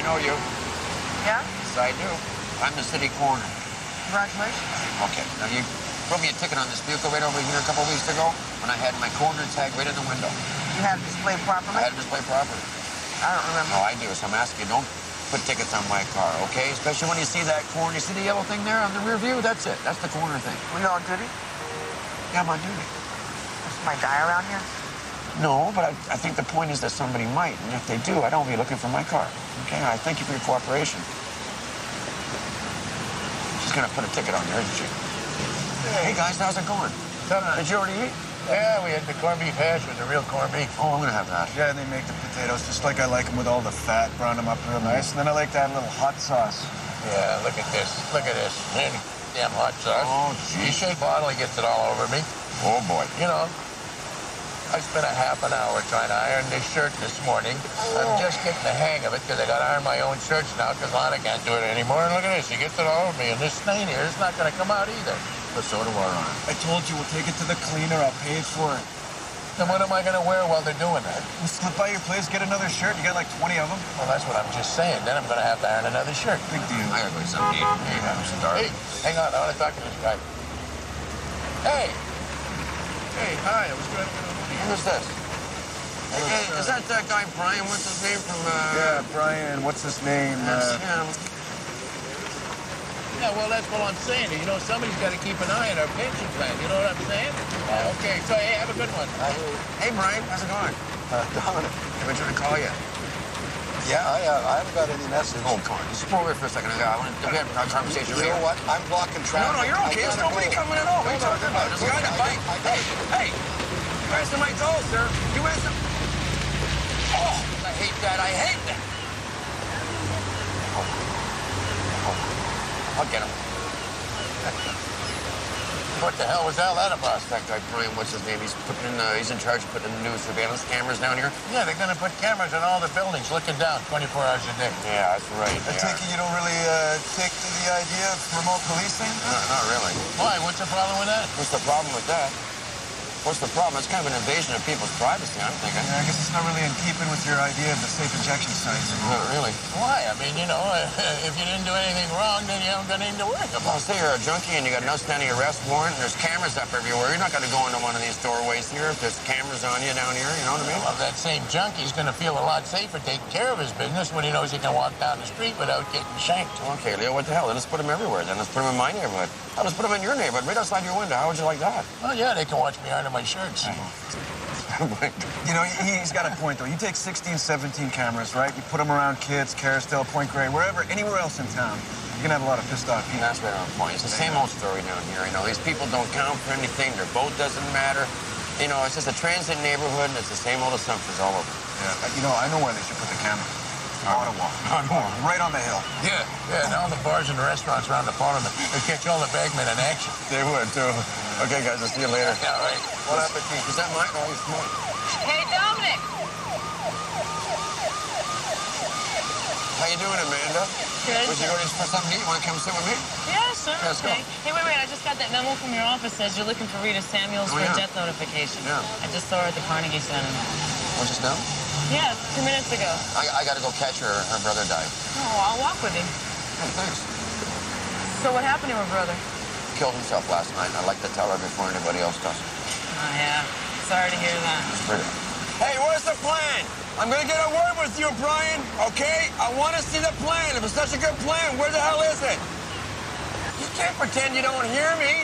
know you. Yeah? Yes, I do. I'm the city coroner. Congratulations. Okay, now you wrote me a ticket on this vehicle right over here a couple weeks ago when I had my coroner tag right in the window. You had it displayed properly? I had it displayed properly. I don't remember. No, I do, so I'm asking you, don't put tickets on my car, okay? Especially when you see that coroner. You see the yellow thing there on the rear view? That's it. That's the coroner thing. Were you on duty? Yeah, I'm on duty. Does my guy around here? No, but I think the point is that somebody might, and if they do, I don't be looking for my car. Okay, I thank you for your cooperation. She's gonna put a ticket on there, isn't she? Hey guys, how's it going? Did you already eat? Yeah, we had the corned beef hash with the real corned beef. Oh, I'm gonna have that. Yeah, and they make the potatoes just like I like them with all the fat, brown them up real nice. And then I like to add a little hot sauce. Yeah, look at this. Look at this. Man, damn hot sauce. Oh, gee. You shake bottle, he gets it all over me. Oh, boy. You know, I spent a half an hour trying to iron this shirt this morning. I'm just getting the hang of it because I got to iron my own shirts now because Lana can't do it anymore. And look at this. He gets it all over me. And this stain here is not going to come out either. Put soda water on it. I told you, we'll take it to the cleaner. I'll pay for it. Then what am I going to wear while they're doing that? We'll slip by your place, get another shirt. You got like 20 of them. Well, that's what I'm just saying. Then I'm going to have to iron another shirt. Big deal. I gotta go to something to eat. Hey, I'm starving. Hey, hang on. I want to talk to this guy. Hey. Hey, hi. I was going to... Who's this? Hey, is that guy Brian? What's his name from, Yeah, Brian. What's his name? That's him. Yeah, well, that's what I'm saying. You know, somebody's got to keep an eye on our pension plan. You know what I'm saying? Okay, so, hey, have a good one. Hey, Brian, how's it going? Donnelly. I've been trying to call you. Yeah, I haven't got any message. Oh, come on. Just pull over for a second. I want to have a conversation You know what? I'm blocking traffic. No, you're okay. There's nobody coming at all. What are you talking about? There's a guy in a bike. Hey, you answer my call, sir. You answer. Oh, I hate that. I hate that. I'll get him. What the hell was all that about? That guy, Brian, what's his name? He's in charge of putting in the new surveillance cameras down here. Yeah, they're going to put cameras in all the buildings looking down 24 hours a day. Yeah, that's right. I take it you don't really take to the idea of remote policing? No, not really. Why? What's the problem with that? What's the problem with that? What's the problem? It's kind of an invasion of people's privacy, I'm thinking. Yeah, I guess it's not really in keeping with your idea of the safe injection sites. Not really. Why? I mean, you know, if you didn't do anything wrong, then you haven't got anything to worry Well, about. say you're a junkie and you got an outstanding arrest warrant and there's cameras up everywhere. You're not going to go into one of these doorways here if there's cameras on you down here, you know what I mean? Well, that same junkie's going to feel a lot safer taking care of his business when he knows he can walk down the street without getting shanked. Okay, Leo, what the hell? Then let's put them everywhere. Then let's put them in my neighborhood. Let's put them in your neighborhood, right outside your window. How would you like that? Well, yeah, they can watch me ironing my shirts. You know, he's got a point, though. You take 16, 17 cameras, right? You put them around kids, Carousel, Point Grey, wherever, anywhere else in town. You're going to have a lot of pissed off people. That's right on point. It's the same old story down here. You know, these people don't count for anything. Their vote doesn't matter. You know, it's just a transit neighborhood, and it's the same old assumptions all over. Yeah, you know, I know where they should put the camera. Ottawa. Right on the hill. Yeah, and all the bars and the restaurants around the parliament. They catch all the bagmen in action. They would, too. Okay, guys, I'll see you later. Yeah, right. What appetit? Is that mine? Oh, it's mine. Hey, Dominic! How you doing, Amanda? Good. Would you go just for something to eat? Want to come sit with me? Yeah, sure. Let's go. Okay. Hey, wait. I just got that memo from your office. Says you're looking for Rita Samuels for yeah. a death notification. Yeah. I just saw her at the Carnegie Center. Well, just now? Yeah, 2 minutes ago. I got to go catch her. Her brother died. Oh, I'll walk with you. Oh, thanks. So what happened to her brother? Killed himself last night. I'd like to tell her before anybody else does. Oh, yeah. Sorry to hear that. Pretty. Hey, where's the plan? I'm going to get a word with you, Brian, okay? I want to see the plan. If it's such a good plan, where the hell is it? You can't pretend you don't hear me.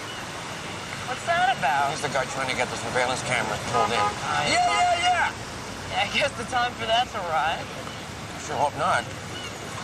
What's that about? He's the guy trying to get the surveillance cameras pulled in. Yeah, I guess the time for that's arrived. Sure hope not.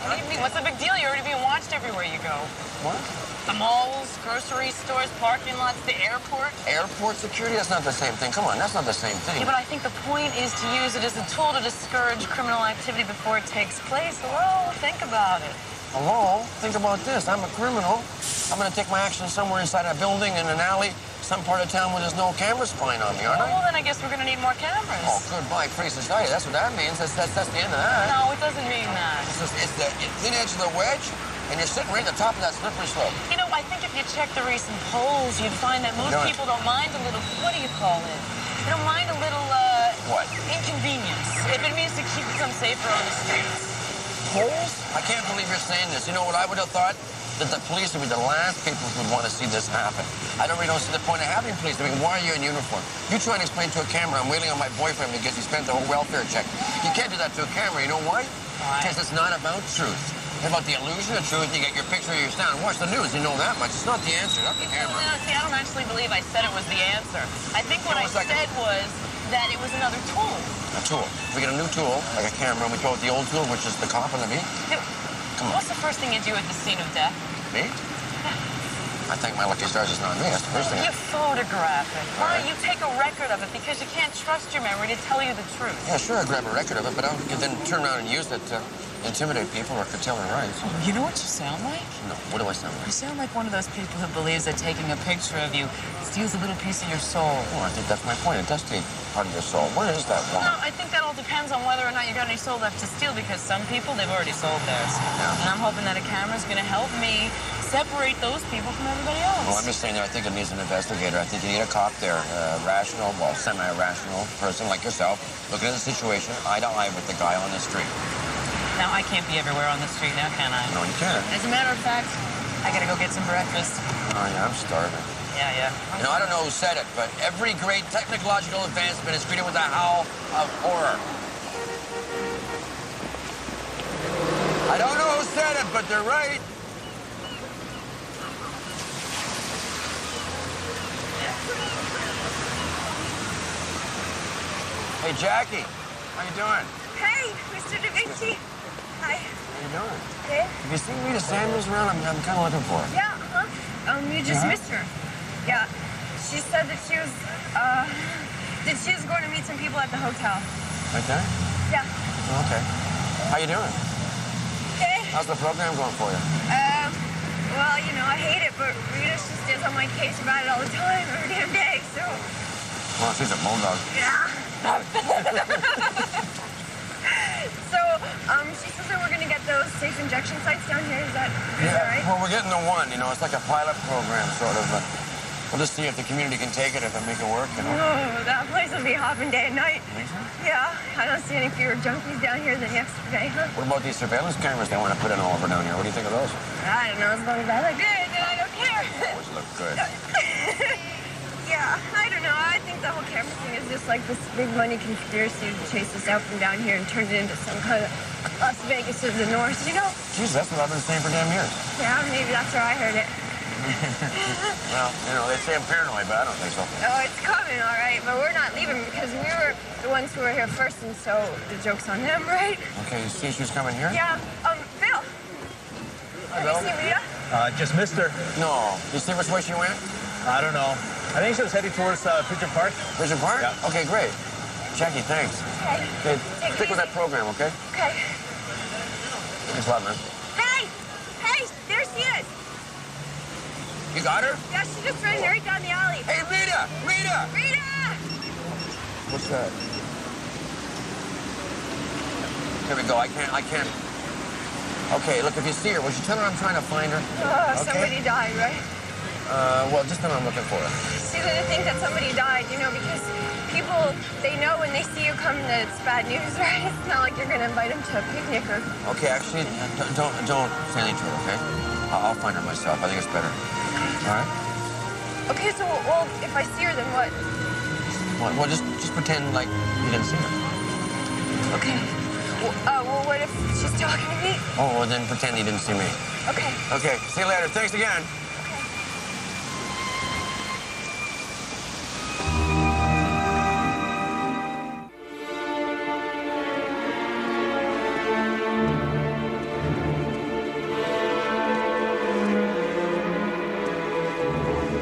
What do you mean? What's the big deal? You're already being watched everywhere you go. What? The malls, grocery stores, parking lots, the airport. Airport security? That's not the same thing. Come on, that's not the same thing. Yeah, but I think the point is to use it as a tool to discourage criminal activity before it takes place. Hello? Think about it. Hello? Think about this. I'm a criminal. I'm going to take my action somewhere inside a building, in an alley, some part of town where there's no cameras spying on me, aren't I? Well, then I guess we're going to need more cameras. Oh, goodbye, free society. That's what that means. That's the end of that. No, it doesn't mean that. It's the thin edge of the wedge, and you're sitting right at the top of that slippery slope. You know, I think if you check the recent polls, you'd find that most people don't mind a little, what do you call it? They don't mind a little, What? inconvenience, if it means to keep them safer on the streets. Polls? I can't believe you're saying this. You know what I would have thought? That the police would be the last people who would want to see this happen. I don't see the point of having police. I mean, why are you in uniform? You try and explain to a camera, I'm waiting on my boyfriend because he spent the whole welfare check. You can't do that to a camera. You know why? Because it's not about truth. It's about the illusion of truth. You get your picture of your stand. Watch the news. You know that much. It's not the answer, not the camera. No, see, I don't actually believe I said it was the answer. I think what I said was that it was another tool. A tool. If we get a new tool, like a camera, and we go with the old tool, which is the cop on the beat. Come on. What's the first thing you do at the scene of death? Me? I thank my lucky stars it's not me. That's the first thing. You photograph it. Right. You take a record of it because you can't trust your memory to tell you the truth. Yeah, sure, I grab a record of it, but I don't then turn around and use it to intimidate people or curtail their rights. You know what you sound like? No, what do I sound like? You sound like one of those people who believes that taking a picture of you steals a little piece of your soul. Well, I think that's my point. It does take part of your soul. Where is that one? No, I think that all depends on whether or not you got any soul left to steal, because some people, they've already sold theirs. Yeah. And I'm hoping that a camera's going to help me separate those people from everybody else. Well, I'm just saying that I think it needs an investigator. I think you need a cop there, a rational, well, semi-rational person like yourself, looking at the situation eye to eye with the guy on the street. Now, I can't be everywhere on the street now, can I? No, you can't. As a matter of fact, I gotta go get some breakfast. Oh, yeah, I'm starving. Yeah. You know, I don't know who said it, but every great technological advancement is greeted with a howl of horror. I don't know who said it, but they're right. Hey, Jackie, how you doing? Hey, Mr. Da Vinci. Hi. How you doing? Hey. Have you seen Rita Samuels around? I'm kind of looking for her. Yeah, you just missed her. Yeah. She said that she was going to meet some people at the hotel. Right there? Yeah. Oh, okay. How you doing? Hey. How's the program going for you? Well, you know, I hate it, but Rita, she stays on my case about it all the time, every damn day, so. Well, she's a bulldog. Yeah. So, she says that we're going to get those safe injection sites down here. Is that right? Well, we're getting the one, you know. It's like a pilot program, sort of. But we'll just see if the community can take it, if they make it work, you know. Oh, that place will be hopping day and night. Think so? Yeah, I don't see any fewer junkies down here than yesterday, huh? What about these surveillance cameras they want to put in all over down here? What do you think of those? I don't know, as long as I look good, then I don't care. Always look good. Yeah, I don't know. I think the whole camera thing is just like this big money conspiracy to chase us out from down here and turn it into some kind of Las Vegas of the North, you know? Jesus, that's what I've been saying for damn years. Yeah, maybe that's where I heard it. Well, you know, they say I'm paranoid, but I don't think so. Oh, it's coming, all right, but we're not leaving because we were the ones who were here first, and so the joke's on them, right? Okay, you see she's coming here? Yeah, Bill. Hi, Have Bill. you seen Rita? Just missed her. No. You see which way she went? I don't know. I think she was heading towards Pigeon Park. Pigeon Park? Yeah. Okay, great. Jackie, thanks. Okay. Okay, Take stick it with that easy. program, okay? Okay. Thanks a lot, man. Hey! Hey, there she is. You got her? Yeah, she just ran right down the alley. Hey, Rita! Rita! Rita! What's that? Here we go. I can't. Okay, look, if you see her, would you tell her I'm trying to find her? Oh, Okay. somebody died, right? Well, just tell her I'm looking for her. See, they think that somebody died, you know, because people, they know when they see you coming that it's bad news, right? It's not like you're going to invite them to a picnic or... Okay, actually, don't say anything to her, okay? I'll find her myself. I think it's better. All right? Okay, so, well, if I see her, then what? Well, just pretend like you didn't see her. Okay. Well, what if she's talking to me? Oh, well, then pretend you didn't see me. Okay. Okay, see you later. Thanks again.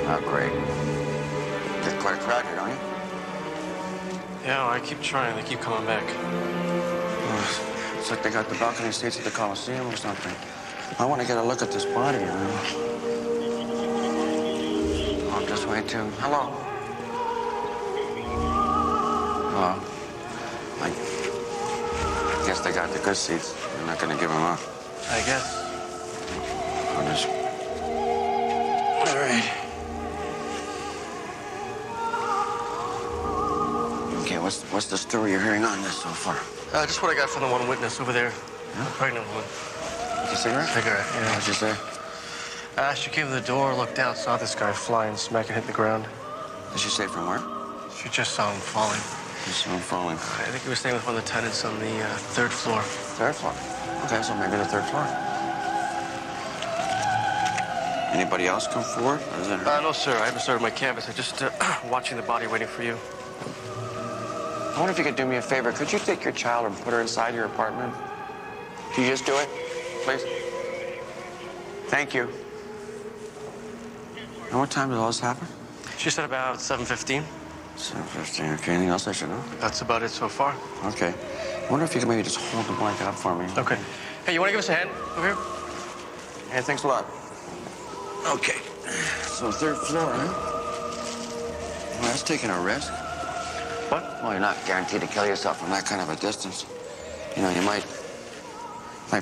Oh, great. Get quite a crowd here, don't you? Yeah, I keep trying. They keep coming back. It's like they got the balcony seats at the Coliseum or something. I want to get a look at this body, you know. Oh, I'm just wait too. Hello. Hello. I guess they got the good seats. They're not going to give them up. I guess. I'll just... All right. Okay, what's the story you're hearing on this so far? Just what I got from the one witness over there. The pregnant one. A cigarette? Cigarette, yeah. What'd she say? She came to the door, looked out, saw this guy fly and smack and hit the ground. Did she say from where? She just saw him falling. She saw him falling. I think he was staying with one of the tenants on the third floor. Third floor? Okay, so maybe the third floor. Anybody else come forward? Or is it her? No, sir. I haven't started my canvas. I'm just watching the body, waiting for you. I wonder if you could do me a favor. Could you take your child and put her inside your apartment? Could you just do it, please? Thank you. And what time did all this happen? She said about 7:15. 7:15. Okay, anything else I should know? That's about it so far. Okay. I wonder if you could maybe just hold the blanket up for me. Okay. Hey, you want to give us a hand over here? Hey, thanks a lot. Okay. So third floor, huh? Well, that's taking a risk. What? Well, you're not guaranteed to kill yourself from that kind of a distance. You know, you might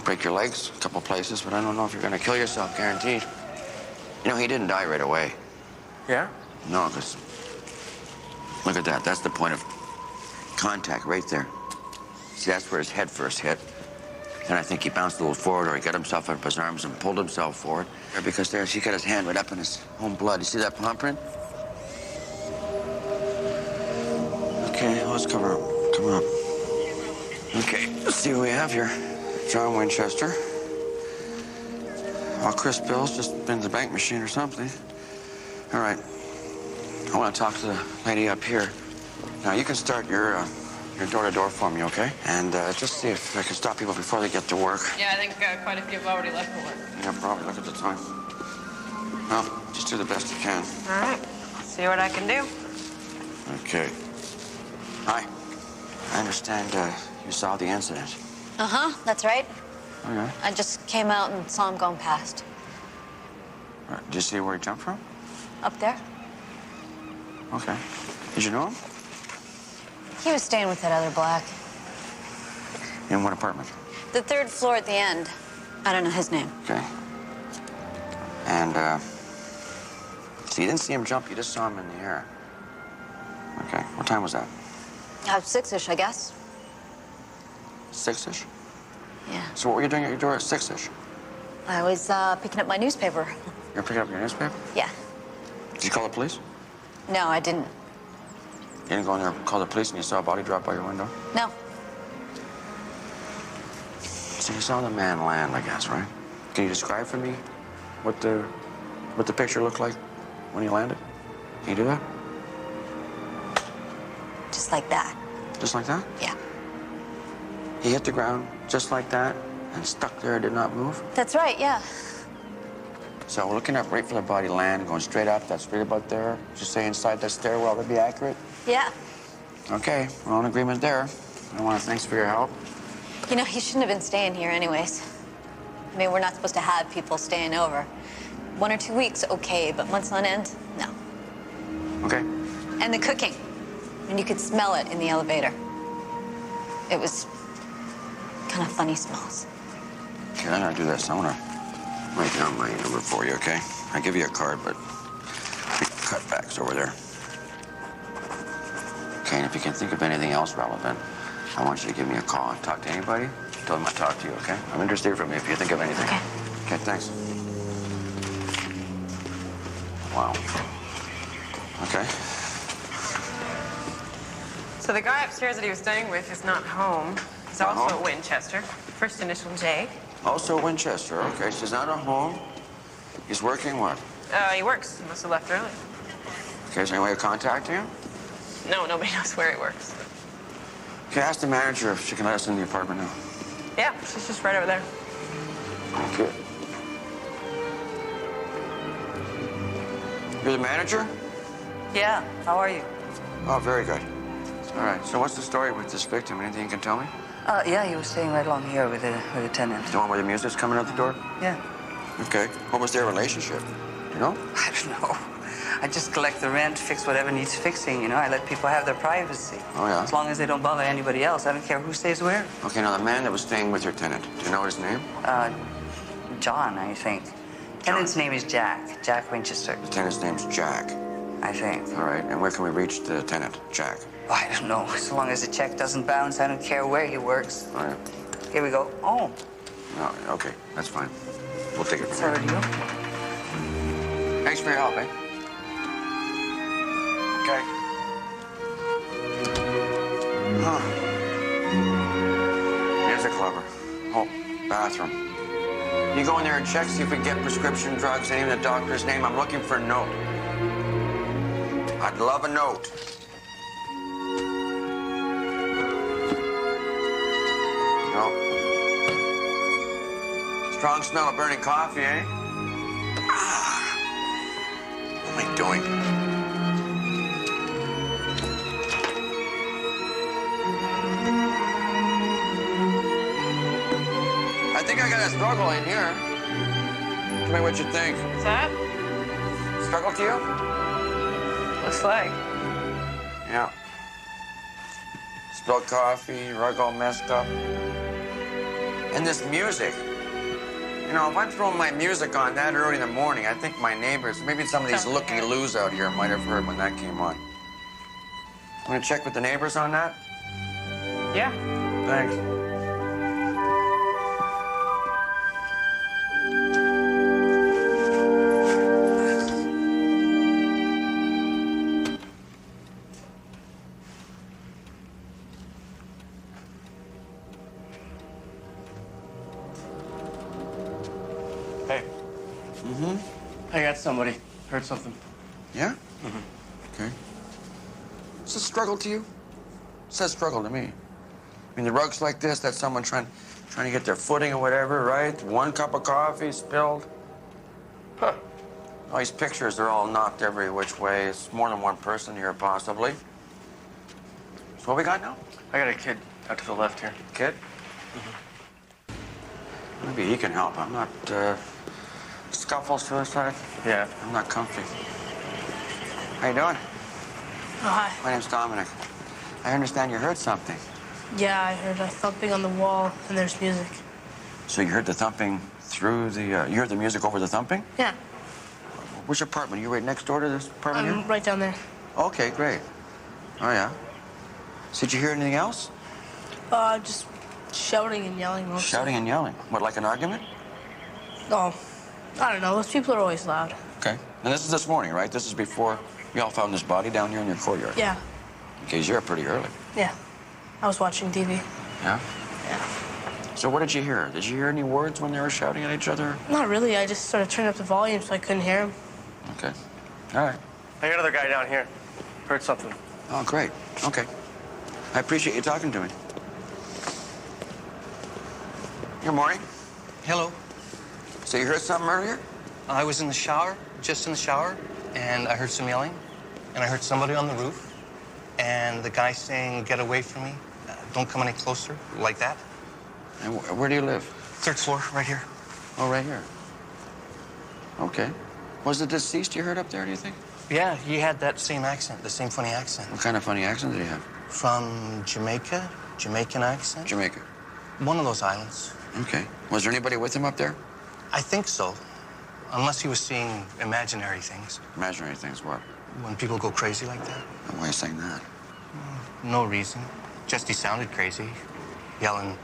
break your legs a couple places, but I don't know if you're going to kill yourself, guaranteed. You know, he didn't die right away. Yeah? No, because look at that. That's the point of contact right there. See, that's where his head first hit. Then I think he bounced a little forward, or he got himself up his arms and pulled himself forward. Because there, he got his hand right up in his own blood. You see that palm print? Okay, let's cover up. Come on. Okay, let's see what we have here. John Winchester. Well, Chris Bill's just been to the bank machine or something. All right. I want to talk to the lady up here. Now, you can start your door-to-door for me, okay? And just see if I can stop people before they get to work. Yeah, I think quite a few have already left for work. Yeah, probably. Look at the time. Well, just do the best you can. All right. See what I can do. Okay. Hi. I understand you saw the incident. Uh-huh, that's right. Oh, yeah? I just came out and saw him going past. Right. Did you see where he jumped from? Up there. Okay. Did you know him? He was staying with that other black. In what apartment? The third floor at the end. I don't know his name. Okay. And, so you didn't see him jump, you just saw him in the air. Okay. What time was that? 6-ish, I guess. 6-ish? Yeah. So what were you doing at your door at 6-ish? I was picking up my newspaper. You're picking up your newspaper? Yeah. Did you call the police? No, I didn't. You didn't go in there and call the police and you saw a body drop by your window? No. So you saw the man land, I guess, right? Can you describe for me what the picture looked like when he landed? Can you do that? Just like that. Just like that? Yeah. He hit the ground just like that and stuck there, did not move? That's right, yeah. So we're looking up right for the body land, going straight up, that's right about there. Just say inside that stairwell, that'd be accurate? Yeah. Okay, we're all in agreement there. I want to thanks for your help. You know, he shouldn't have been staying here anyways. I mean, we're not supposed to have people staying over. 1 or 2 weeks, okay, but months on end, no. Okay. And the cooking. And you could smell it in the elevator. It was kind of funny smells. Okay, I'm gonna do this. I want to write down my number for you, okay? I'll give you a card, but cutback's over there. Okay, and if you can think of anything else relevant, I want you to give me a call and talk to anybody. Tell them I talked to you, okay? I'm interested to hear from you if you think of anything. Okay. Okay, thanks. Wow. Okay. So the guy upstairs that he was staying with is not home. He's also at Winchester. First initial J. Also Winchester, okay. So he's not at home. He's working what? He works. He must have left early. Okay, is there any way of contacting him? No, nobody knows where he works. Okay, ask the manager if she can let us in the apartment now. Yeah, she's just right over there. Thank you. You're the manager? Yeah, how are you? Oh, very good. All right, so what's the story with this victim? Anything you can tell me? Yeah, he was staying right along here with a tenant. The one where the music's coming out the door? Yeah. Okay. What was their relationship? You know? I don't know. I just collect the rent, fix whatever needs fixing, you know? I let people have their privacy. Oh, yeah? As long as they don't bother anybody else. I don't care who stays where. Okay, now the man that was staying with your tenant, do you know his name? John, I think. Tenant's name is Jack. Jack Winchester. The tenant's name's Jack. I think. All right, and where can we reach the tenant, Jack? Oh, I don't know. As long as the check doesn't bounce, I don't care where he works. All right. Here we go. Oh. No, okay, that's fine. We'll take it. So do you? Thanks for your help, eh? Okay. Huh. Here's a clever. Oh, bathroom. You go in there and check, see if we get prescription drugs, any of the doctor's name. I'm looking for a note. I'd love a note. No. Strong smell of burning coffee, eh? Ah. What am I doing? I think I got a struggle in here. Tell me what you think. What's that? Struggle to you? Looks like. Yeah. Spilled coffee, rug all messed up. And this music. You know, if I'm throwing my music on that early in the morning, I think my neighbors, maybe some of these looky-loos out here might have heard when that came on. I'm gonna check with the neighbors on that? Yeah. Thanks. I got somebody. Heard something. Yeah? Okay. Is this a struggle to you? It says struggle to me. I mean, the rug's like this, that's someone trying to get their footing or whatever, right? One cup of coffee spilled. Huh. All these pictures, they're all knocked every which way. It's more than one person here, possibly. So what we got now? I got a kid out to the left here. Kid? Maybe he can help. I'm not, scuffle, suicide? Yeah. I'm not comfy. How you doing? Oh, hi. My name's Dominic. I understand you heard something. Yeah, I heard a thumping on the wall, and there's music. So you heard the thumping through the, you heard the music over the thumping? Yeah. Which apartment? You right next door to this apartment I'm here? right down there. Okay, great. Oh, yeah. So did you hear anything else? Just shouting and yelling mostly. Shouting and yelling. What, like an argument? Oh, I don't know. Those people are always loud. Okay. And this is this morning, right? This is before you all found this body down here in your courtyard? Yeah. Okay, you're up pretty early. Yeah. I was watching TV. Yeah? Yeah. So what did you hear? Did you hear any words when they were shouting at each other? Not really. I just sort of turned up the volume so I couldn't hear them. Okay. All right. I got another guy down here. Heard something. Oh, great. Okay. I appreciate you talking to me. Good morning. Hello. So you heard something earlier? I was in the shower, just in the shower, and I heard some yelling, and I heard somebody on the roof, and the guy saying, "Get away from me. Don't come any closer," like that. And where do you live? 3rd floor, right here. Oh, right here. Okay. Was the deceased you heard up there, do you think? Yeah, he had that same accent, the same funny accent. What kind of funny accent did he have? From Jamaica, Jamaican accent. Jamaica. One of those islands. Okay. Was there anybody with him up there? I think so, unless he was seeing imaginary things. Imaginary things, what? When people go crazy like that. Why are you saying that? No reason. Just he sounded crazy, yelling,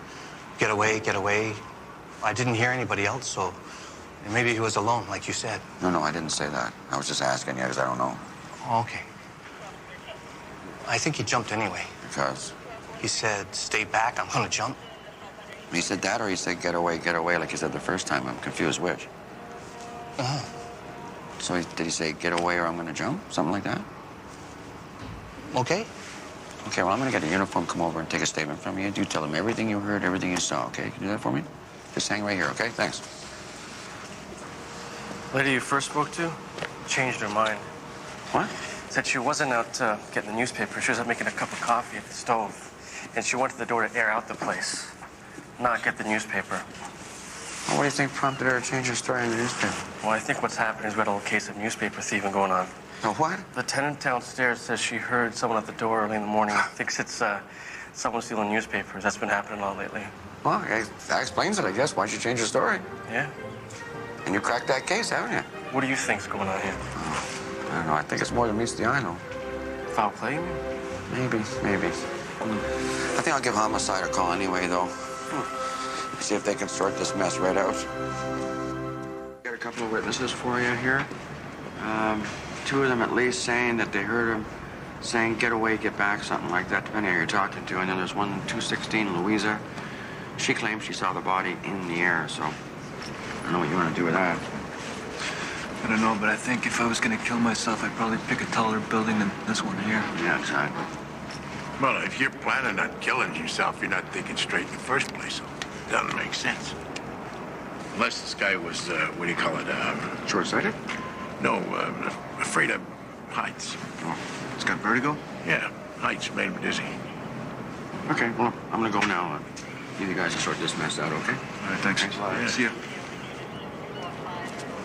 "Get away, get away." I didn't hear anybody else, so maybe he was alone, like you said. No, I didn't say that. I was just asking you because I don't know. Okay. I think he jumped anyway. Because? He said, "Stay back, I'm gonna jump." He said that or he said, get away, like you said the first time. I'm confused which. Uh-huh. So did he say, get away or I'm gonna jump? Something like that? Okay. Okay, well, I'm gonna get a uniform, come over and take a statement from you. You tell him everything you heard, everything you saw, okay? Can you do that for me? Just hang right here, okay? Thanks. Lady you first spoke to changed her mind. What? Said she wasn't out getting the newspaper. She was out making a cup of coffee at the stove. And she went to the door to air out the place, not get the newspaper. Well, what do you think prompted her to change her story in the newspaper? Well, I think what's happened is we had a little case of newspaper thieving going on. A what? The tenant downstairs says she heard someone at the door early in the morning. Thinks it's someone stealing newspapers. That's been happening a lot lately. Well, that explains it, I guess. Why'd you change your story? Yeah. And you cracked that case, haven't you? What do you think's going on here? I don't know. I think it's more than meets the eye, though. Foul play, you mean? Maybe. I think I'll give homicide a call anyway, though. See if they can sort this mess right out. Got a couple of witnesses for you here. Two of them at least saying that they heard him saying, get away, get back, something like that, depending on who you're talking to. And then there's one, 216, Louisa. She claims she saw the body in the air, so I don't know what you want to do with that. I don't know, but I think if I was going to kill myself, I'd probably pick a taller building than this one here. Yeah, exactly. Well, if you're planning on killing yourself, you're not thinking straight in the first place, so it doesn't make sense. Unless this guy was, what do you call it, short-sighted? No, afraid of heights. Oh, he's got vertigo? Yeah, heights made him dizzy. Okay, well, I'm gonna go now. Leave you guys to sort this mess out, okay? All right, thanks. Yeah. See ya.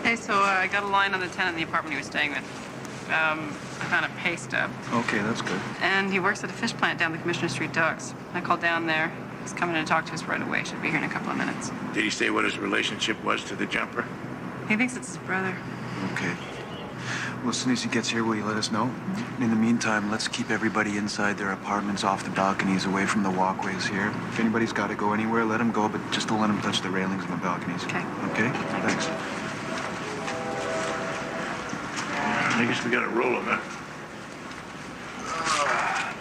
Hey, so I got a line on the tenant in the apartment he was staying with. I found a pay stub. Okay, that's good. And he works at a fish plant down the Commissioner Street docks. I called down there. He's coming in to talk to us right away. Should be here in a couple of minutes. Did he say what his relationship was to the jumper? He thinks it's his brother. Okay. Well, as soon as he gets here, will you let us know? In the meantime, let's keep everybody inside their apartments, off the balconies, away from the walkways here. If anybody's got to go anywhere, let them go, but just don't let them touch the railings on the balconies. Okay. Okay? Thanks. I guess we got to roll him, huh?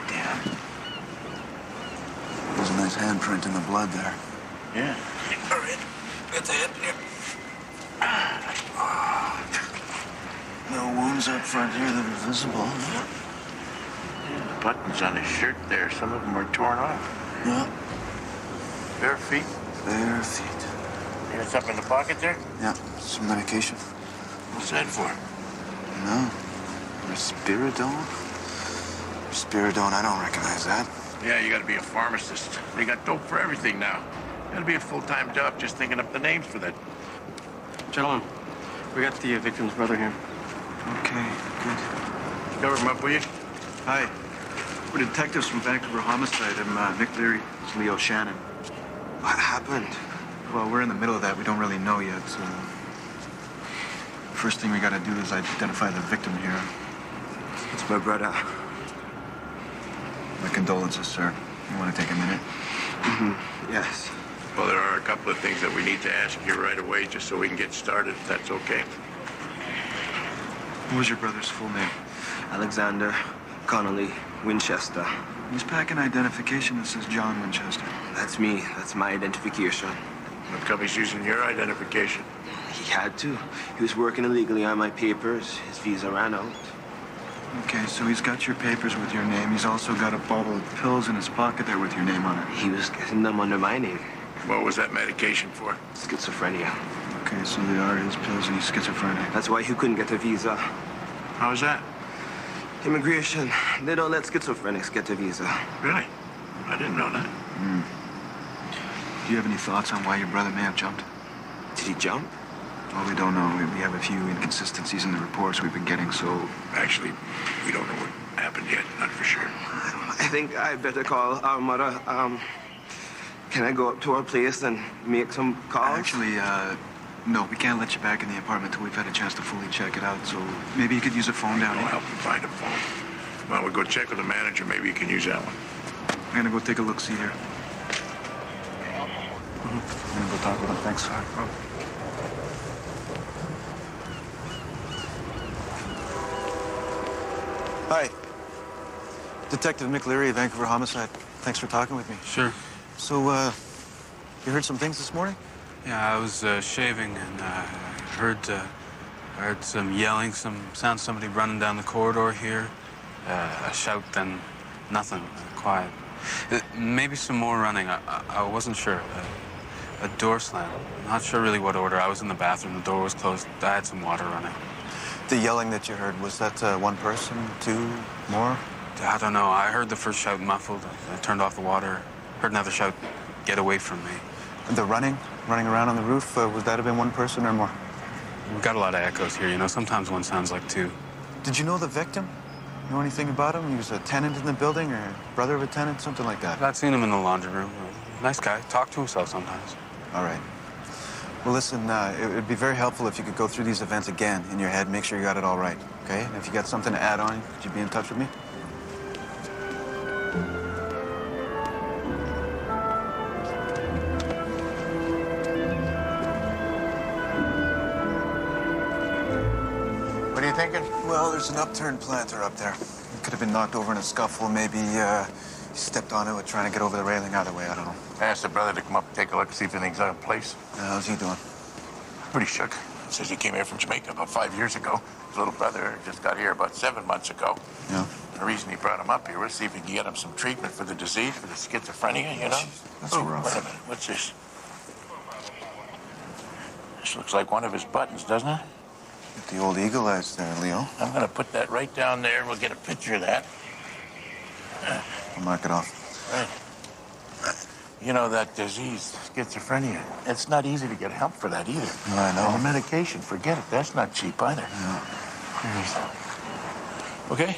Damn. There's a nice handprint in the blood there. Yeah. All right. Get the head here. No wounds up front here that are visible. The buttons on his shirt there, some of them are torn off. Yeah. Bare feet? Bare feet. And it's up in the pocket there? Yeah, some medication. What's that for? No. Respiridone? Respiridone, I don't recognize that. Yeah, you got to be a pharmacist. They got dope for everything now. Got to be a full-time job just thinking up the names for that. Gentlemen, we got the victim's brother here. Okay, good. Cover him up, will you? Hi. We're detectives from Vancouver Homicide. I'm Nick Leary. It's Leo Shannon. What happened? Well, we're in the middle of that. We don't really know yet. First thing we gotta do is identify the victim here. It's my brother. My condolences, sir. You want to take a minute? Mm-hmm. Yes. Well, there are a couple of things that we need to ask you right away just so we can get started, if that's okay. What was your brother's full name? Alexander Connolly Winchester. He's packing identification that says John Winchester. That's me. That's my identification. How come he's using your identification? He had to. He was working illegally on my papers. His visa ran out. Okay, so he's got your papers with your name. He's also got a bottle of pills in his pocket there with your name on it. He was getting them under my name. What was that medication for? Schizophrenia. Okay, so they are his pills and he's schizophrenic. That's why he couldn't get a visa. How's that? Immigration. They don't let schizophrenics get a visa. Really? I didn't know that. Do you have any thoughts on why your brother may have jumped? Did he jump? Well, we don't know. We have a few inconsistencies in the reports we've been getting, so... Actually, we don't know what happened yet, not for sure. I think I better call our mother. Can I go up to our place and make some calls? Actually, no, we can't let you back in the apartment till we've had a chance to fully check it out, so maybe you could use a phone down here. I'll help you find a phone. Well, we'll go check with the manager. Maybe you can use that one. I'm gonna go take a look-see here. I'm gonna go talk with him. Thanks. Hi. Detective Mick Leary, Vancouver Homicide. Thanks for talking with me. Sure. So, you heard some things this morning? Yeah, I was shaving and I heard some yelling, sound somebody running down the corridor here. A shout, then nothing, quiet. Maybe some more running. I wasn't sure. A door slam. Not sure really what order. I was in the bathroom. The door was closed. I had some water running. The yelling that you heard, was that one person, two, more? I don't know. I heard the first shout muffled. I turned off the water. Heard another shout, get away from me. And the running around on the roof, would that have been one person or more? We've got a lot of echoes here, you know. Sometimes one sounds like two. Did you know the victim? Know anything about him? He was a tenant in the building or brother of a tenant, something like that? I'd seen him in the laundry room. Nice guy. Talked to himself sometimes. All right. Well, listen, it would be very helpful if you could go through these events again in your head, make sure you got it all right, okay? And if you got something to add on, could you be in touch with me? thinking? Well, there's an upturned planter up there. It could have been knocked over in a scuffle. Maybe he stepped on it trying to get over the railing. Either way, I don't know. I asked the brother to come up and take a look, see if anything's out of place. How's he doing? Pretty shook. Says he came here from Jamaica about 5 years ago. His little brother just got here about 7 months ago. Yeah. The reason he brought him up here was see if he could get him some treatment for the disease, for the schizophrenia, you know? That's rough. Wait a minute. What's this? This looks like one of his buttons, doesn't it? Get the old eagle eyes there, Leo. I'm going to put that right down there. We'll get a picture of that. I'll mark it off. Right. You know, that disease, schizophrenia, it's not easy to get help for that either. No, I know. And the medication, forget it. That's not cheap either. Yeah. Okay?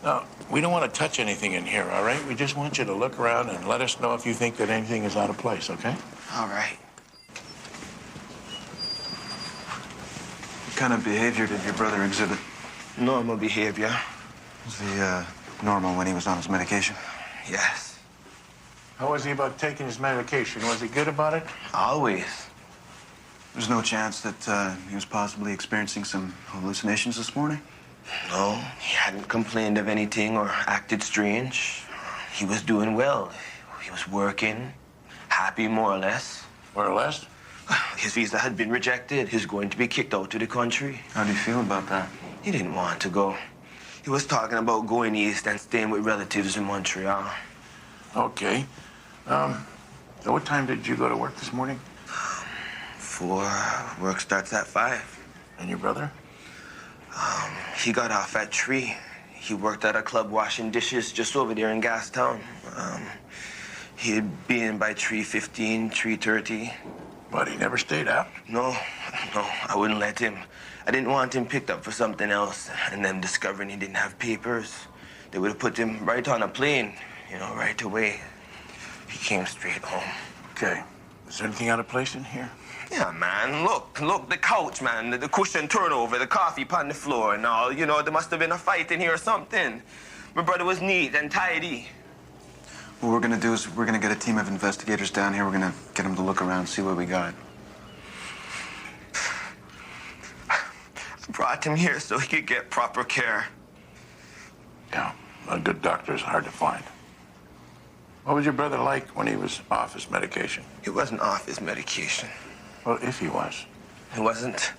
Now, we don't want to touch anything in here, all right? We just want you to look around and let us know if you think that anything is out of place, okay? All right. What kind of behavior did your brother exhibit? Normal behavior. Was he normal when he was on his medication? Yes. How was he about taking his medication? Was he good about it? Always. There's no chance that he was possibly experiencing some hallucinations this morning? No, he hadn't complained of anything or acted strange. He was doing well. He was working, happy more or less. More or less? His visa had been rejected. He's going to be kicked out of the country. How do you feel about that? He didn't want to go. He was talking about going east and staying with relatives in Montreal. Okay. So what time did you go to work this morning? 4. Work starts at 5. And your brother? He got off at 3. He worked at a club washing dishes just over there in Gastown. He'd be in by 3:15, 3:30. But he never stayed out? No, I wouldn't let him. I didn't want him picked up for something else and them discovering he didn't have papers. They would have put him right on a plane, you know, right away. He came straight home. Okay. Is there anything out of place in here? Yeah, man. Look, the couch, man. The cushion turnover, the coffee upon the floor and all. You know, there must have been a fight in here or something. My brother was neat and tidy. What we're gonna do is we're gonna get a team of investigators down here. We're gonna get them to look around, see what we got. I brought him here so he could get proper care. Yeah, a good doctor is hard to find. What was your brother like when he was off his medication? He wasn't off his medication. Well, if he was. He wasn't.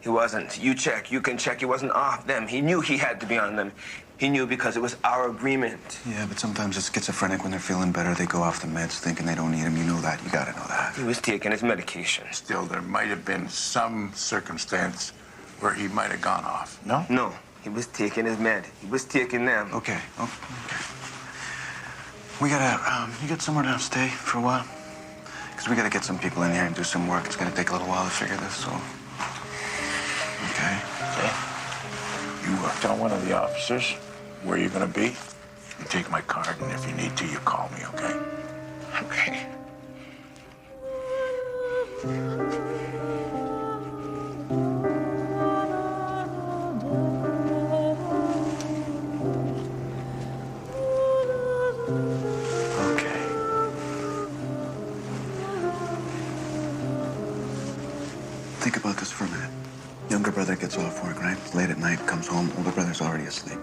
He wasn't. You check. You can check. He wasn't off them. He knew he had to be on them. He knew because it was our agreement. Yeah, but sometimes it's schizophrenic. When they're feeling better, they go off the meds thinking they don't need them. You know that. You gotta know that. He was taking his medication. Still, there might have been some circumstance where he might have gone off, no? No. He was taking his med. He was taking them. Okay. We gotta, you get somewhere to stay for a while? Because we gotta get some people in here and do some work. It's gonna take a little while to figure this, so. Okay. You tell one of the officers where you're gonna be. You take my card, and if you need to, you call me, okay? Okay. Think about this for a minute. Younger brother gets off work, right? Late at night, comes home, older brother's already asleep.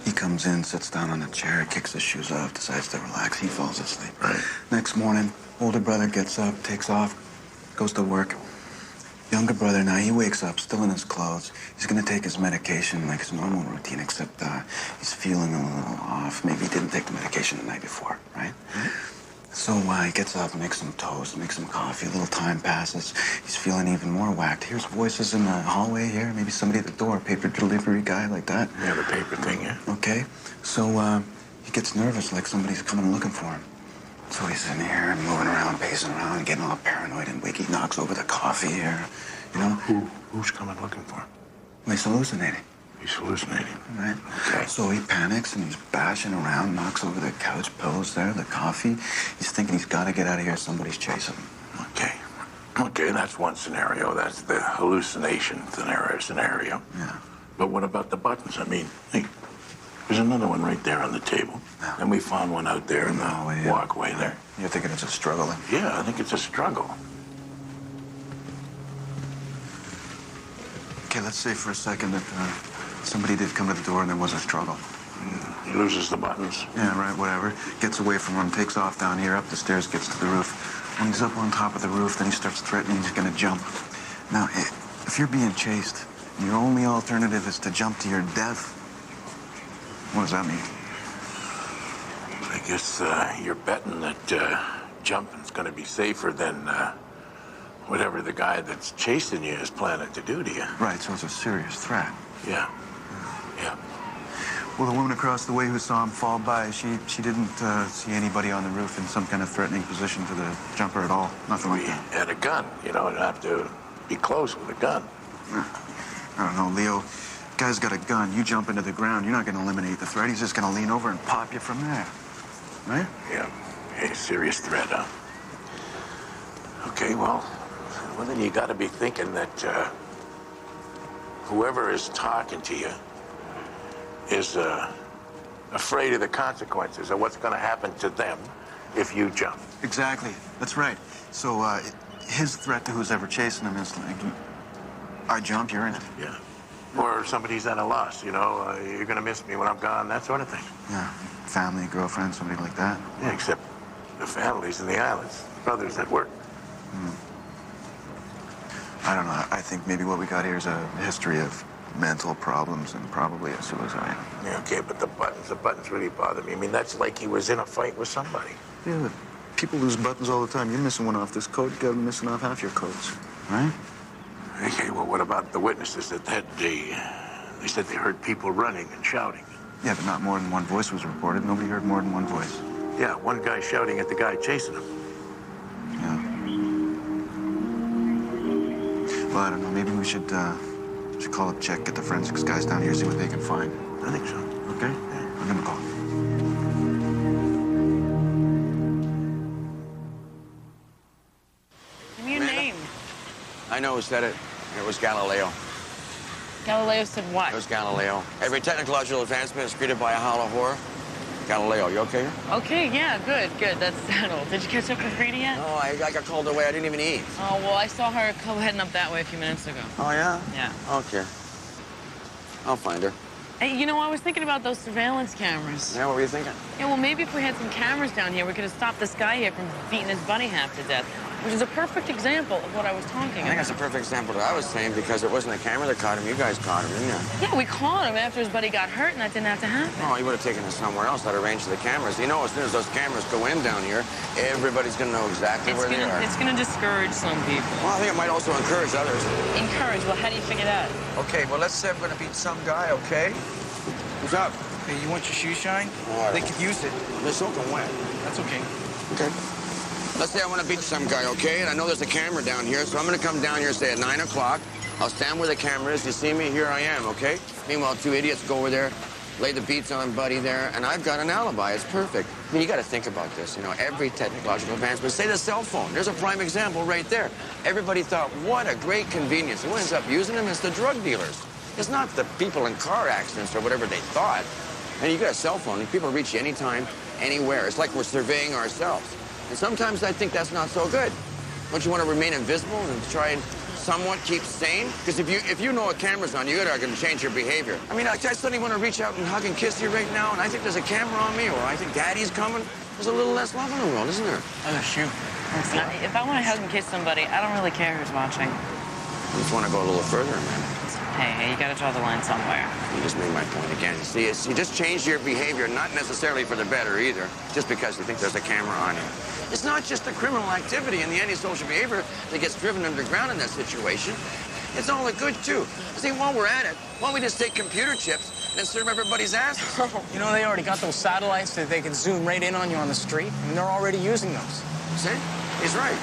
He comes in, sits down on a chair, kicks his shoes off, decides to relax. He falls asleep. Right. Next morning, older brother gets up, takes off, goes to work. Younger brother, now he wakes up, still in his clothes. He's gonna take his medication like his normal routine, except he's feeling a little off. Maybe he didn't take the medication the night before, right? Mm-hmm. So he gets up, makes some toast, makes some coffee. A little time passes. He's feeling even more whacked. Hears voices in the hallway here. Maybe somebody at the door, paper delivery guy like that. Yeah, the paper thing, yeah. Okay. So he gets nervous, like somebody's coming looking for him. So he's in here, moving around, pacing around, getting all paranoid and weak. He knocks over the coffee here. You know? Who's coming looking for him? Well, he's hallucinating. He's hallucinating. Right. Okay. So he panics and he's bashing around, knocks over the couch pillows there, the coffee. He's thinking he's got to get out of here. Somebody's chasing him. Okay. Okay, that's one scenario. That's the hallucination scenario. Yeah. But what about the buttons? I mean, hey, there's another one right there on the table. Yeah. And we found one out there in the walkway there. You're thinking it's a struggle then? Yeah, I think it's a struggle. Okay, let's say for a second that somebody did come to the door and there was a struggle. He loses the buttons. Yeah, right, whatever. Gets away from him, takes off down here, up the stairs, gets to the roof. When he's up on top of the roof, then he starts threatening he's gonna jump. Now, if you're being chased, and your only alternative is to jump to your death, what does that mean? I guess you're betting that jumping's gonna be safer than whatever the guy that's chasing you is planning to do to you. Right, so it's a serious threat. Yeah. Yeah. Well, the woman across the way who saw him fall by, she didn't see anybody on the roof in some kind of threatening position to the jumper at all. Nothing like that. He had a gun. You know, you'd have to be close with a gun. I don't know, Leo. Guy's got a gun. You jump into the ground, you're not going to eliminate the threat. He's just going to lean over and pop you from there. Right? Yeah. A serious threat, huh? Okay, well, then you got to be thinking that whoever is talking to you is afraid of the consequences of what's going to happen to them if you jump. Exactly. That's right. So his threat to who's ever chasing him is like, I jump, you're in it. Yeah. Or somebody's at a loss, you know, you're going to miss me when I'm gone, that sort of thing. Yeah. Family, girlfriend, somebody like that. Yeah, except the families in the islands, brothers at work. I don't know. I think maybe what we got here is a history of mental problems and probably a suicide. Yeah, okay, but the buttons really bother me. I mean, that's like he was in a fight with somebody. Yeah, but people lose buttons all the time. You're missing one off this coat, you got missing off half your coats, right? Okay, well, what about the witnesses that day? They said they heard people running and shouting. Yeah, but not more than one voice was reported. Nobody heard more than one voice. Yeah, one guy shouting at the guy chasing him. Well, I don't know. Maybe we should call up Check, get the forensics guys down here, see what they can find. I think so. Okay? Yeah. I'll give them a call. Give me your name. I know who said it. It was Galileo. Galileo said what? It was Galileo. Every technological advancement is greeted by a howl of horror. Galileo, you okay? Okay, yeah, good. That's settled. Did you catch up with Rita yet? No, I got called away. I didn't even eat. Oh, well, I saw her heading up that way a few minutes ago. Oh, yeah? Yeah. Okay. I'll find her. Hey, you know, I was thinking about those surveillance cameras. Yeah, what were you thinking? Yeah, well, maybe if we had some cameras down here, we could have stopped this guy here from beating his buddy half to death, which is a perfect example of what I was talking about. I think that's a perfect example of what I was saying because it wasn't the camera that caught him. You guys caught him, didn't you? Yeah, we caught him after his buddy got hurt, and that didn't have to happen. Oh, he would have taken us somewhere else that arranged the cameras. You know, as soon as those cameras go in down here, everybody's going to know exactly where they are. It's going to discourage some people. Well, I think it might also encourage others. Encourage? Well, how do you figure that? Okay, well, let's say I'm going to beat some guy, okay? Who's up? Hey, you want your shoes shine? They could use it. They're soaking wet. That's okay. Okay. Let's say I want to beat some guy, okay? And I know there's a camera down here, so I'm going to come down here, say, at 9 o'clock. I'll stand where the camera is. You see me? Here I am, okay? Meanwhile, two idiots go over there, lay the beats on Buddy there, and I've got an alibi. It's perfect. I mean, you got to think about this, you know, every technological advancement. Say the cell phone. There's a prime example right there. Everybody thought, what a great convenience. Who ends up using them? It's the drug dealers. It's not the people in car accidents or whatever they thought. And you got a cell phone, and people reach you anytime, anywhere. It's like we're surveying ourselves. And sometimes I think that's not so good. Don't you want to remain invisible and try and somewhat keep sane? Because if you know a camera's on you, you're going to change your behavior. I mean, I suddenly want to reach out and hug and kiss you right now, and I think there's a camera on me, or I think Daddy's coming. There's a little less love in the world, isn't there? Oh, shoot. If I want to hug and kiss somebody, I don't really care who's watching. I just want to go a little further, man. Hey, you got to draw the line somewhere. You just made my point again. You see, you just changed your behavior, not necessarily for the better either, just because you think there's a camera on you. It's not just the criminal activity and the antisocial behavior that gets driven underground in that situation. It's all the good, too. See, while we're at it, why don't we just take computer chips and serve everybody's asses? You know, they already got those satellites that they can zoom right in on you on the street, and they're already using those. See? He's right.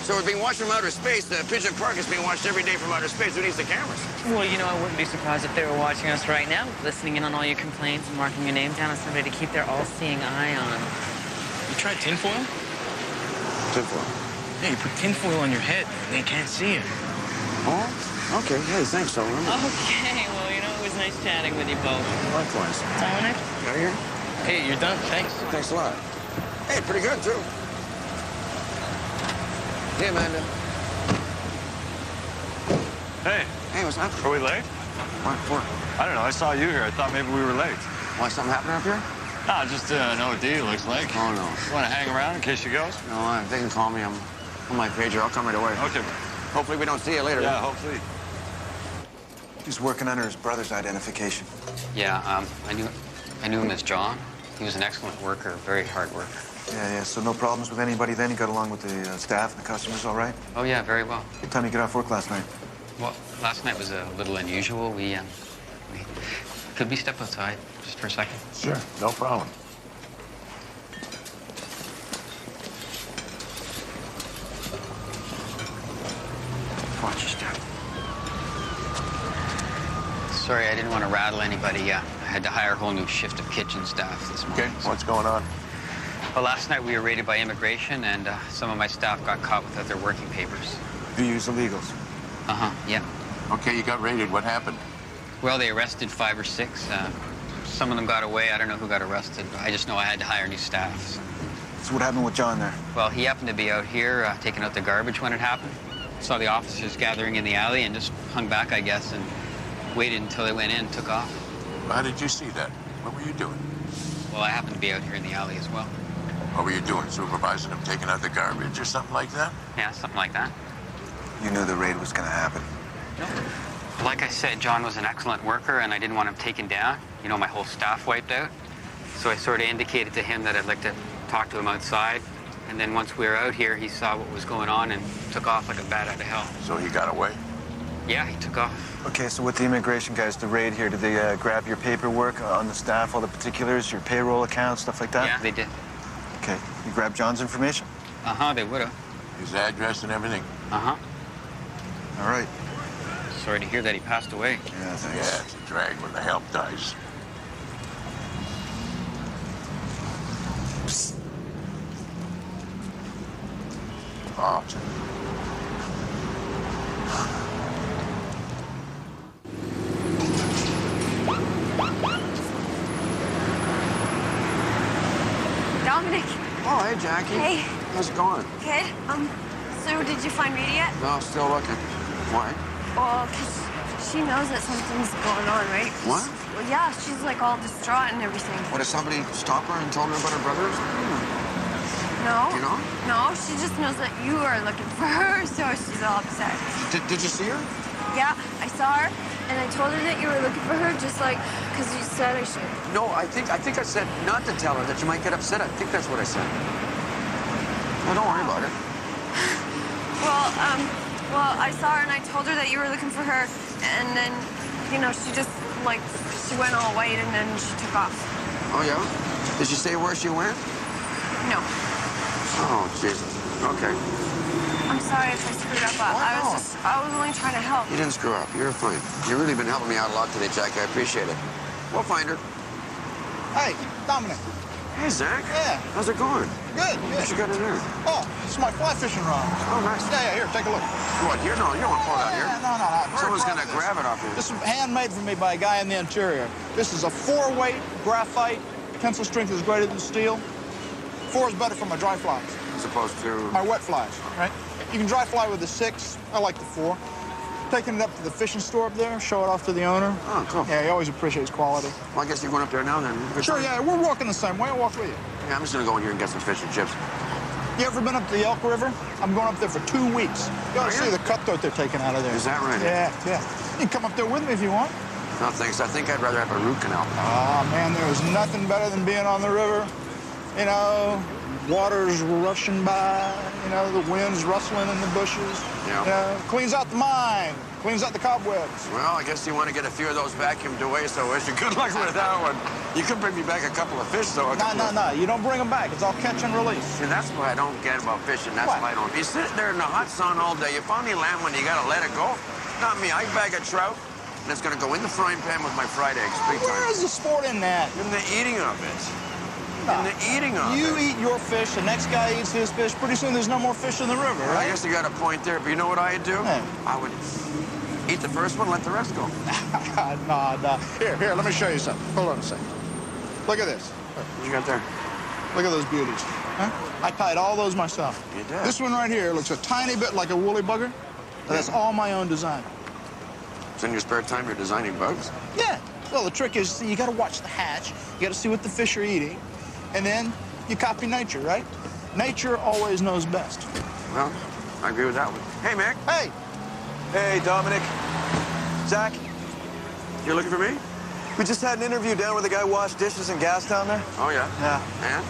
So we're being watched from outer space. The Pigeon Park is being watched every day from outer space. Who needs the cameras? Well, you know, I wouldn't be surprised if they were watching us right now, listening in on all your complaints and marking your name down as somebody to keep their all-seeing eye on. You tried tinfoil? Tinfoil? Yeah, you put tinfoil on your head, and they can't see it. Oh, okay. Hey, thanks, so. Okay, well, you know, it was nice chatting with you both. Likewise. Dominic? Out of here? Hey, you're done. Thanks. Thanks a lot. Hey, pretty good, too. Hey, Amanda. Hey. Hey, what's up? Are we late? What for? I don't know. I saw you here. I thought maybe we were late. Why, something happening up here? Nah, just an OD, looks like. Oh, no. You want to hang around in case she goes? No, they can call me. I'm on my pager. I'll come right away. Okay, man. Hopefully we don't see you later. Yeah, hopefully. He's working under his brother's identification. Yeah, I knew him as John. He was an excellent worker, very hard worker. Yeah, so no problems with anybody then? You got along with the staff and the customers all right? Oh, yeah, very well. What time did you get off work last night? Well, last night was a little unusual. Could we step outside just for a second? Sure, no problem. Watch your step. Sorry, I didn't want to rattle anybody. I had to hire a whole new shift of kitchen staff this morning. Okay, what's going on? Well, last night we were raided by immigration, and some of my staff got caught without their working papers. You use illegals? Uh-huh, yeah. Okay, you got raided. What happened? Well, they arrested 5 or 6. Some of them got away. I don't know who got arrested. I just know I had to hire new staff. So what happened with John there? Well, he happened to be out here taking out the garbage when it happened. Saw the officers gathering in the alley and just hung back, I guess, and waited until they went in and took off. How did you see that? What were you doing? Well, I happened to be out here in the alley as well. What were you doing? Supervising them taking out the garbage or something like that? Yeah, something like that. You knew the raid was going to happen? No. Like I said, John was an excellent worker, and I didn't want him taken down. You know, my whole staff wiped out. So I sort of indicated to him that I'd like to talk to him outside. And then once we were out here, he saw what was going on and took off like a bat out of hell. So he got away? Yeah, he took off. Okay, so with the immigration guys, the raid here, did they grab your paperwork on the staff, all the particulars, your payroll account, stuff like that? Yeah, they did. Okay, you grabbed John's information? Uh-huh, they would have. His address and everything? Uh-huh. All right. Sorry to hear that he passed away. Yeah, thanks. Yeah, it's a drag when the help dies. Psst. Oh. Dominic. Oh, hey, Jackie. Hey. How's it going? Good. So did you find Rita yet? No, still looking. Why? Well, because she knows that something's going on, right? What? Well, yeah, she's like all distraught and everything. What, did somebody stop her and told her about her brother or something? No. You know? No, she just knows that you are looking for her, so she's all upset. Did you see her? Yeah, I saw her, and I told her that you were looking for her, just like, because you said I should. No, I think I said not to tell her, that you might get upset. I think that's what I said. Well, don't worry about it. Well, I saw her, and I told her that you were looking for her, and then, you know, she just, like, she went all white, and then she took off. Oh, yeah? Did she say where she went? No. Oh, Jesus. Okay. I'm sorry if I screwed up. I was only trying to help. You didn't screw up. You're fine. You've really been helping me out a lot today, Jack. I appreciate it. We'll find her. Hey, Dominic. Hey, Zach. Yeah. How's it going? Good. What you got in there? Oh, it's my fly fishing rod. Oh, nice. Yeah, here, take a look. What, here? No, you don't want to pull it out here. No. Someone's going to grab it off you. This is handmade for me by a guy in the interior. This is a 4-weight graphite. Tensile strength is greater than steel. 4 is better for my dry flies. As opposed to? My wet flies, right? You can dry fly with the 6. I like the 4. Taking it up to the fishing store up there, show it off to the owner. Oh, cool. Yeah, he always appreciates quality. Well, I guess you're going up there now then. Sure, yeah, we're walking the same way. I'll walk with you. Yeah, I'm just going to go in here and get some fish and chips. You ever been up to the Elk River? I'm going up there for 2 weeks. You ought to see the cutthroat they're taking out of there. Is that right? Yeah. You can come up there with me if you want. No, thanks. I think I'd rather have a root canal. Oh, man, there was nothing better than being on the river. You know, water's rushing by, you know, the wind's rustling in the bushes. Yeah. You know, cleans out the mind, cleans out the cobwebs. Well, I guess you want to get a few of those vacuumed away, so I wish you good luck with that one. You could bring me back a couple of fish, though. No. You don't bring them back. It's all catch and release. See, that's what I don't get about fishing. That's why I don't. You sit there in the hot sun all day. You found any land when you got to let it go. Not me. I bag a trout, and it's going to go in the frying pan with my fried eggs. Big time. Where is the sport in that? In the eating of it. In the eating of it. You eat your fish, the next guy eats his fish. Pretty soon there's no more fish in the river, right? I guess you got a point there, but you know what I'd do? Yeah. I would eat the first one, let the rest go. No. Here, let me show you something. Hold on a second. Look at this. What you got there? Look at those beauties. Huh? I tied all those myself. You did? This one right here looks a tiny bit like a woolly bugger, but that's all my own design. spend your spare time you're designing bugs? Yeah. Well, the trick is you got to watch the hatch. You got to see what the fish are eating. And then you copy nature, right? Nature always knows best. Well, I agree with that one. Hey, Mick. Hey. Hey, Dominic. Zach. You're looking for me? We just had an interview down where the guy washed dishes and gas down there. Oh, yeah? Yeah. And?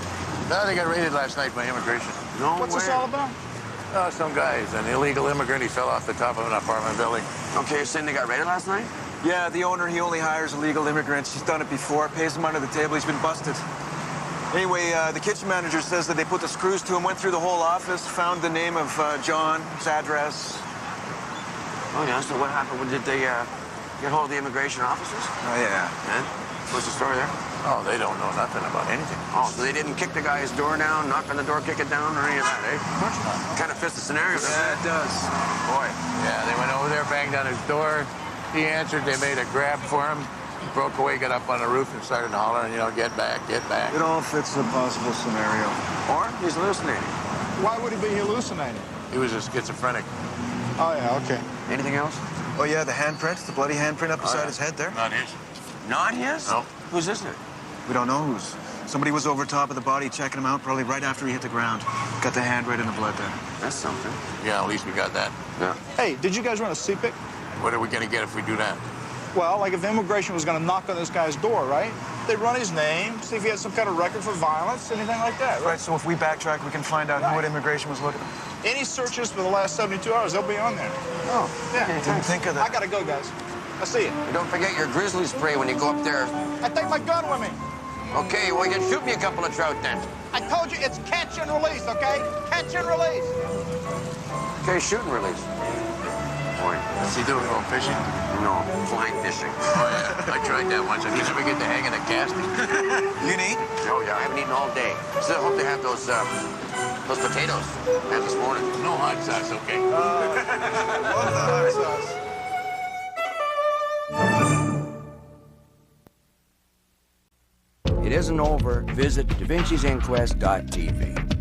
No, they got raided last night by immigration. No What's way. this all about? Oh, some guy's an illegal immigrant. He fell off the top of an apartment building. Okay, you're saying they got raided last night? Yeah, the owner, he only hires illegal immigrants. He's done it before, pays them under the table. He's been busted. Anyway, the kitchen manager says that they put the screws to him, went through the whole office, found the name of John, his address. Oh, yeah? So what happened? Did they get hold of the immigration officers? Oh, yeah. And? What's the story there? Oh, they don't know nothing about anything. Oh, so they didn't kick the guy's door down, knock on the door, kick it down, or any of that, eh? Of course not. Kind of fits the scenario, doesn't Yeah, it does. Boy. Yeah, they went over there, banged on his door. He answered. They made a grab for him. He broke away, got up on the roof, and started hollering, you know, get back, get back. It all fits the possible scenario. Or he's hallucinating. Why would he be hallucinating? He was a schizophrenic. Oh, yeah, okay. Anything else? Oh, yeah, the handprints, the bloody handprint up beside his head there. Not his. Not his? No. Who's this then? We don't know whose. Somebody was over top of the body checking him out, probably right after he hit the ground. Got the hand right in the blood there. That's something. Yeah, at least we got that. Yeah. Hey, did you guys run a CPIC? What are we going to get if we do that? Well, like if immigration was going to knock on this guy's door, right? They'd run his name, see if he had some kind of record for violence, anything like that, right? Right, so if we backtrack, we can find out who at immigration was looking at. Any searches for the last 72 hours, they'll be on there. Oh, Yeah. Didn't think of that. I got to go, guys. I'll see you. And don't forget your grizzly spray when you go up there. I take my gun with me. Okay, well, you can shoot me a couple of trout then. I told you it's catch and release, okay? Catch and release. Okay, shoot and release. Boy. What's he doing, going fishing? No, flying fishing. Oh, yeah. I tried that once. I guess we get the hang of the casting. You can eat? Oh, yeah, I haven't eaten all day. Still hope they have those potatoes. Had this morning. No hot sauce, okay? Love the hot sauce. It isn't over. Visit DaVinci'sInquest.tv.